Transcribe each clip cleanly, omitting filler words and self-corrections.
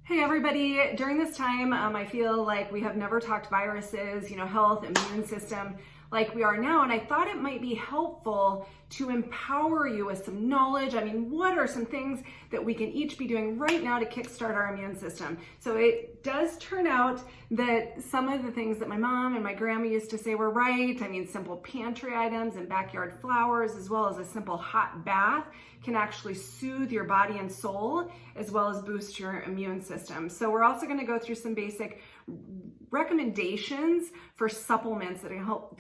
Hey everybody, during this time, I feel like we have never talked viruses, health, immune system like we are now. And I thought it might be helpful to empower you with some knowledge. What are some things that we can each be doing right now to kickstart our immune system? So it does turn out that some of the things that my mom and my grandma used to say were right. Simple pantry items and backyard flowers, as well as a simple hot bath, can actually soothe your body and soul, as well as boost your immune system. So we're also going to go through some basic recommendations for supplements that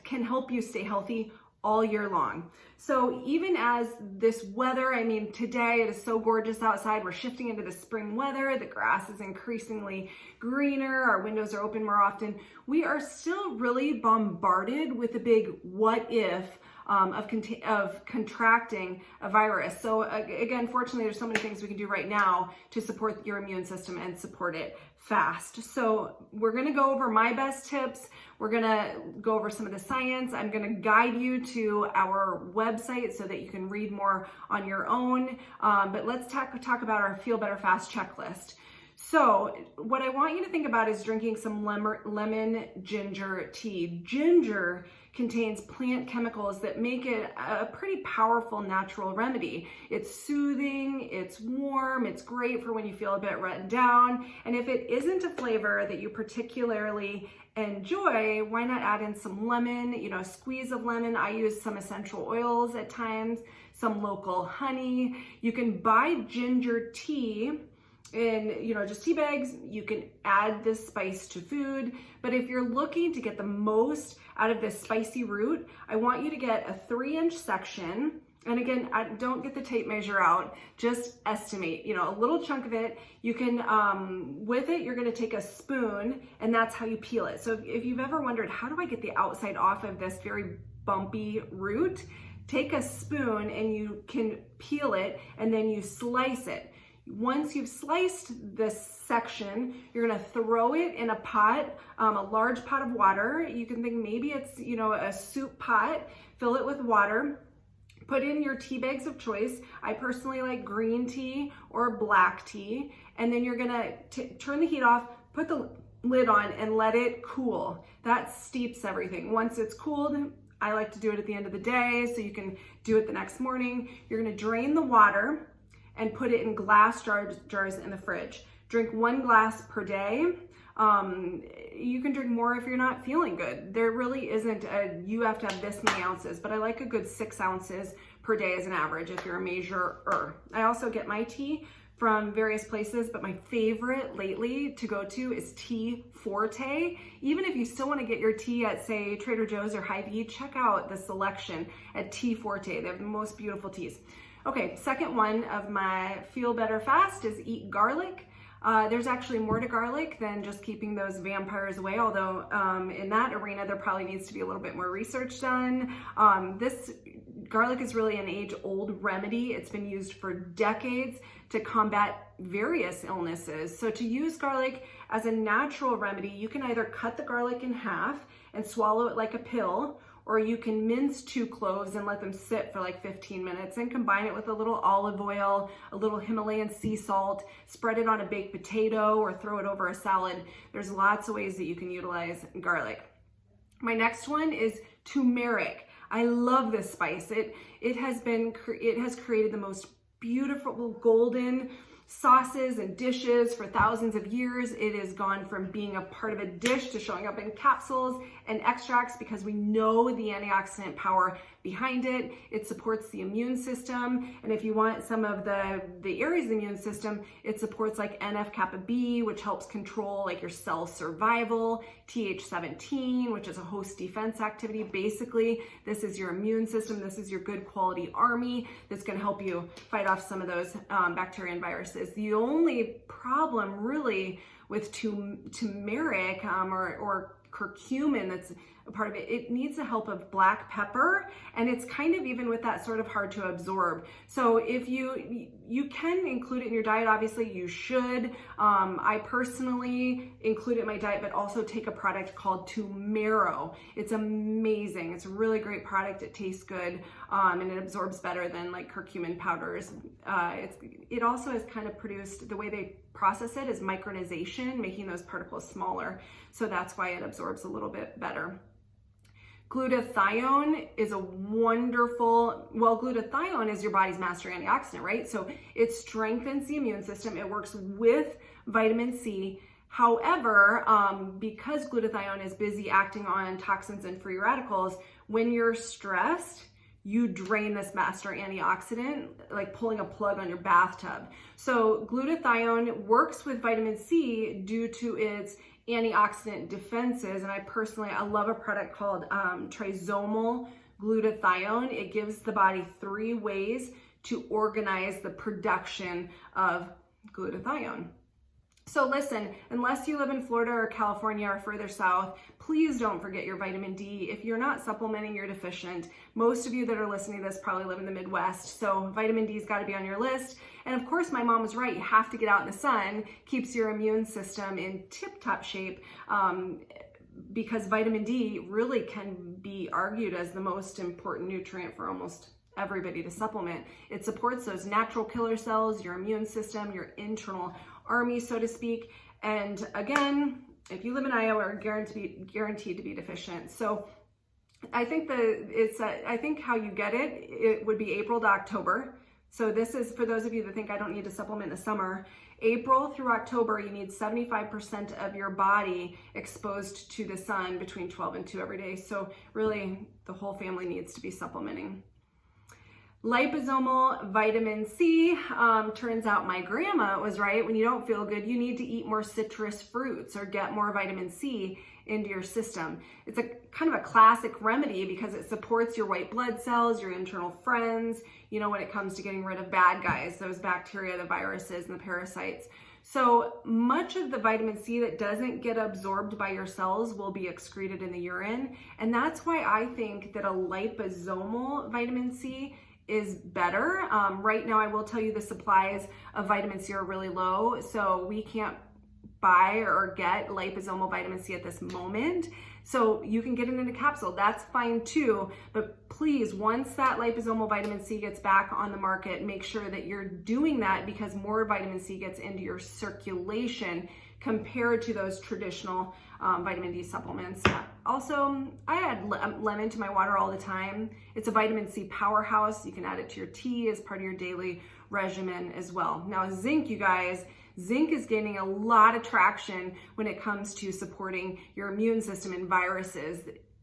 can help you stay healthy all year long. So even as this weather, today it is so gorgeous outside. We're shifting into the spring weather. The grass is increasingly greener. Our windows are open more often. We are still really bombarded with the big what if of contracting a virus. So again, fortunately, there's so many things we can do right now to support your immune system and support it fast. So we're going to go over my best tips. We're going to go over some of the science. I'm going to guide you to our website so that you can read more on your own. But let's talk about our Feel Better Fast checklist. So what I want you to think about is drinking some lemon ginger tea. Ginger contains plant chemicals that make it a pretty powerful natural remedy. It's soothing, it's warm, it's great for when you feel a bit run down. And if it isn't a flavor that you particularly enjoy, why not add in some lemon, a squeeze of lemon. I use some essential oils at times, some local honey. You can buy ginger tea in just tea bags. You can add this spice to food, but if you're looking to get the most out of this spicy root, I want you to get a 3-inch section. And again, don't get the tape measure out, just estimate, a little chunk of it. You can, with it, you're gonna take a spoon, and that's how you peel it. So if you've ever wondered, how do I get the outside off of this very bumpy root? Take a spoon and you can peel it, and then you slice it. Once you've sliced this section, you're gonna throw it in a pot, a large pot of water. You can think maybe it's, a soup pot, fill it with water, put in your tea bags of choice. I personally like green tea or black tea. And then you're gonna turn the heat off, put the lid on and let it cool. That steeps everything. Once it's cooled, I like to do it at the end of the day, so you can do it the next morning. You're gonna drain the water and put it in glass jars in the fridge. Drink 1 glass per day. You can drink more if you're not feeling good. There really isn't you have to have this many ounces, but I like a good 6 ounces per day as an average if you're a majorer. I also get my tea from various places, but my favorite lately to go to is Tea Forte. Even if you still want to get your tea at, say, Trader Joe's or Hy-Vee, check out the selection at Tea Forte. They have the most beautiful teas. Okay, second one of my Feel Better Fast is eat garlic. There's actually more to garlic than just keeping those vampires away, although in that arena there probably needs to be a little bit more research done. This garlic is really an age-old remedy. It's been used for decades to combat various illnesses. So to use garlic as a natural remedy, you can either cut the garlic in half and swallow it like a pill, or you can mince 2 cloves and let them sit for like 15 minutes and combine it with a little olive oil, a little Himalayan sea salt, spread it on a baked potato or throw it over a salad. There's lots of ways that you can utilize garlic. My next one is turmeric. I love this spice. It has created the most beautiful golden sauces and dishes for thousands of years. It has gone from being a part of a dish to showing up in capsules and extracts because we know the antioxidant power behind it. It supports the immune system. And if you want some of the areas of the immune system, it supports like NF-kappa B, which helps control like your cell survival, Th17, which is a host defense activity. Basically, this is your immune system. This is your good quality army that's going to help you fight off some of those bacteria and viruses. The only problem really with turmeric or curcumin that's a part of it. It needs the help of black pepper, and it's kind of even with that sort of hard to absorb. So if you can include it in your diet, obviously you should. I personally include it in my diet, but also take a product called Tumero. It's amazing. It's a really great product. It tastes good, and it absorbs better than like curcumin powders. It also is kind of produced, the way they process it is micronization, making those particles smaller. So that's why it absorbs a little bit better. Glutathione is a wonderful, glutathione is your body's master antioxidant, right? So it strengthens the immune system. It works with vitamin C. However, because glutathione is busy acting on toxins and free radicals, when you're stressed, you drain this master antioxidant, like pulling a plug on your bathtub. So glutathione works with vitamin C due to its antioxidant defenses. And I love a product called trisomal glutathione. It gives the body 3 ways to organize the production of glutathione. So listen, unless you live in Florida or California or further south, please don't forget your vitamin D. If you're not supplementing, you're deficient. Most of you that are listening to this probably live in the Midwest, so vitamin D's got to be on your list. And of course, my mom was right. You have to get out in the sun, keeps your immune system in tip-top shape, because vitamin D really can be argued as the most important nutrient for almost everybody to supplement. It supports those natural killer cells, your immune system, your internal army, so to speak. And again, if you live in Iowa, are guaranteed to be deficient. So I think I think how you get it would be April to October. So this is for those of you that think I don't need to supplement in the summer. April through October, you need 75% of your body exposed to the sun between 12 and 2 every day. So really, the whole family needs to be supplementing. Liposomal vitamin C, turns out my grandma was right. When you don't feel good, you need to eat more citrus fruits or get more vitamin C into your system. It's a kind of a classic remedy because it supports your white blood cells, your internal friends, when it comes to getting rid of bad guys, those bacteria, the viruses, and the parasites. So much of the vitamin C that doesn't get absorbed by your cells will be excreted in the urine. And that's why I think that a liposomal vitamin C is better. Right now, I will tell you the supplies of vitamin C are really low, so we can't buy or get liposomal vitamin C at this moment. So you can get it in a capsule, that's fine too. But please, once that liposomal vitamin C gets back on the market, make sure that you're doing that because more vitamin C gets into your circulation compared to those traditional vitamin D supplements. Also, I add lemon to my water all the time. It's a vitamin C powerhouse. You can add it to your tea as part of your daily regimen as well. Now, zinc, you guys, zinc is gaining a lot of traction when it comes to supporting your immune system and viruses.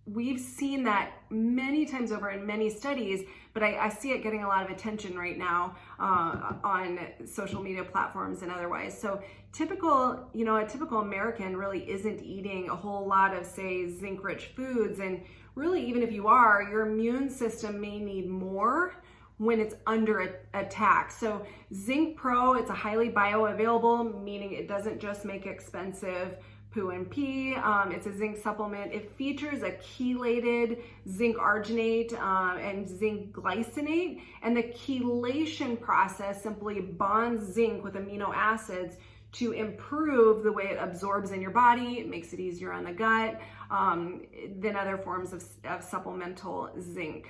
We've seen that many times over in many studies, but I see it getting a lot of attention right now on social media platforms and otherwise. So a typical American really isn't eating a whole lot of, say, zinc-rich foods. And really, even if you are, your immune system may need more when it's under attack. So Zinc Pro, it's a highly bioavailable, meaning it doesn't just make expensive poo and pee. It's a zinc supplement. It features a chelated zinc arginate and zinc glycinate, and the chelation process simply bonds zinc with amino acids to improve the way it absorbs in your body. It makes it easier on the gut than other forms of supplemental zinc.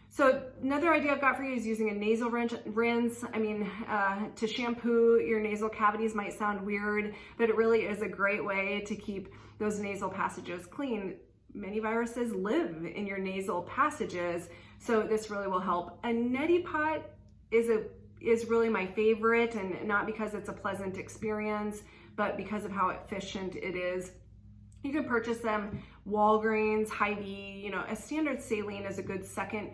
So another idea I've got for you is using a nasal rinse. To shampoo your nasal cavities might sound weird, but it really is a great way to keep those nasal passages clean. Many viruses live in your nasal passages, so this really will help. A neti pot is really my favorite, and not because it's a pleasant experience, but because of how efficient it is. You can purchase them Walgreens, Hy-Vee. A standard saline is a good second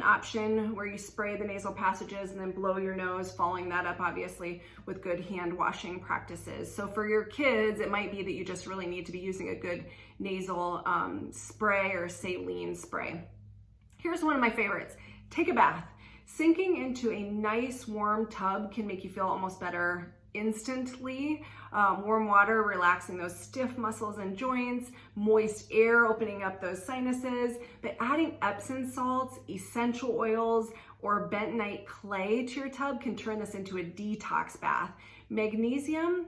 option where you spray the nasal passages and then blow your nose, following that up obviously with good hand washing practices. So for your kids, it might be that you just really need to be using a good nasal spray or saline spray. Here's one of my favorites. Take a bath. Sinking into a nice warm tub can make you feel almost better instantly. Warm water relaxing those stiff muscles and joints, moist air opening up those sinuses, but adding Epsom salts, essential oils, or bentonite clay to your tub can turn this into a detox bath. Magnesium,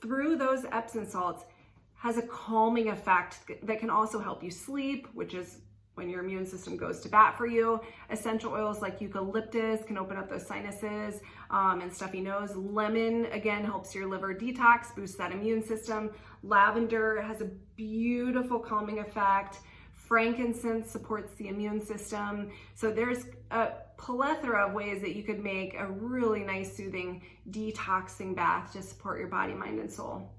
through those Epsom salts, has a calming effect that can also help you sleep, which is when your immune system goes to bat for you. Essential oils like eucalyptus can open up those sinuses and stuffy nose. Lemon, again, helps your liver detox, boosts that immune system. Lavender has a beautiful calming effect. Frankincense supports the immune system. So there's a plethora of ways that you could make a really nice, soothing, detoxing bath to support your body, mind, and soul.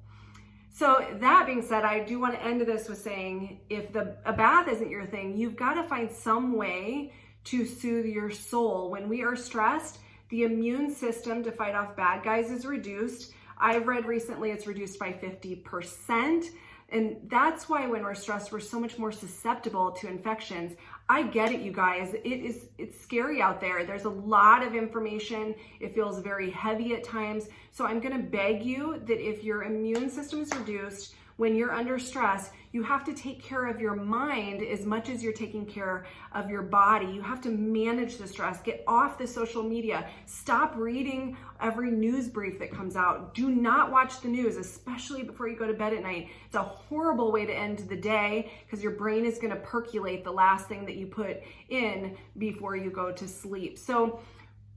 So that being said, I do want to end this with saying, if a bath isn't your thing, you've got to find some way to soothe your soul. When we are stressed, the immune system to fight off bad guys is reduced. I've read recently it's reduced by 50%. And that's why when we're stressed, we're so much more susceptible to infections. I get it, you guys. It's scary out there. There's a lot of information. It feels very heavy at times. So I'm gonna beg you that if your immune system is reduced, when you're under stress, you have to take care of your mind as much as you're taking care of your body. You have to manage the stress. Get off the social media. Stop reading every news brief that comes out. Do not watch the news, especially before you go to bed at night. It's a horrible way to end the day because your brain is going to percolate the last thing that you put in before you go to sleep. So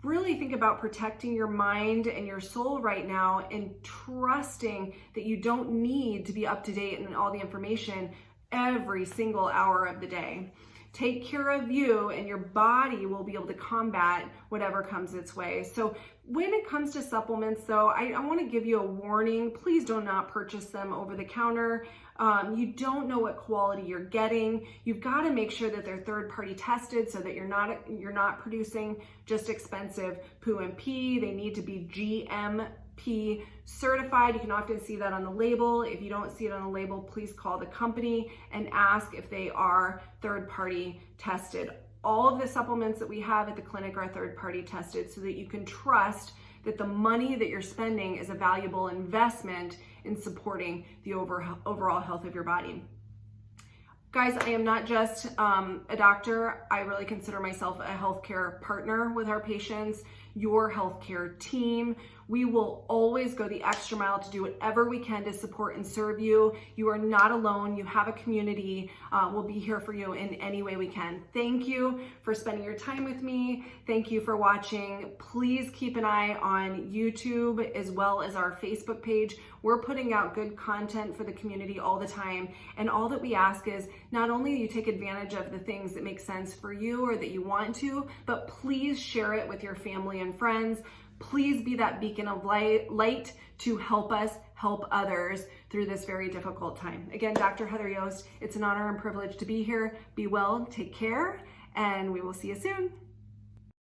really think about protecting your mind and your soul right now and trusting that you don't need to be up to date in all the information every single hour of the day. Take care of you and your body will be able to combat whatever comes its way. So when it comes to supplements though, I want to give you a warning. Please do not purchase them over the counter. You don't know what quality you're getting. You've got to make sure that they're third-party tested so that you're not producing just expensive poo and pee. They need to be GMP certified. You can often see that on the label. If you don't see it on the label, please call the company and ask if they are third-party tested. All of the supplements that we have at the clinic are third-party tested so that you can trust that the money that you're spending is a valuable investment in supporting the overall health of your body. Guys, I am not just a doctor. I really consider myself a healthcare partner with our patients, your healthcare team. We will always go the extra mile to do whatever we can to support and serve you. You are not alone. You have a community. We'll be here for you in any way we can. Thank you for spending your time with me. Thank you for watching. Please keep an eye on YouTube as well as our Facebook page. We're putting out good content for the community all the time. And all that we ask is not only you take advantage of the things that make sense for you or that you want to, but please share it with your family and friends. Please be that beacon of light to help us help others through this very difficult time. Again, Dr. Heather Yost, it's an honor and privilege to be here. Be well, take care, and we will see you soon.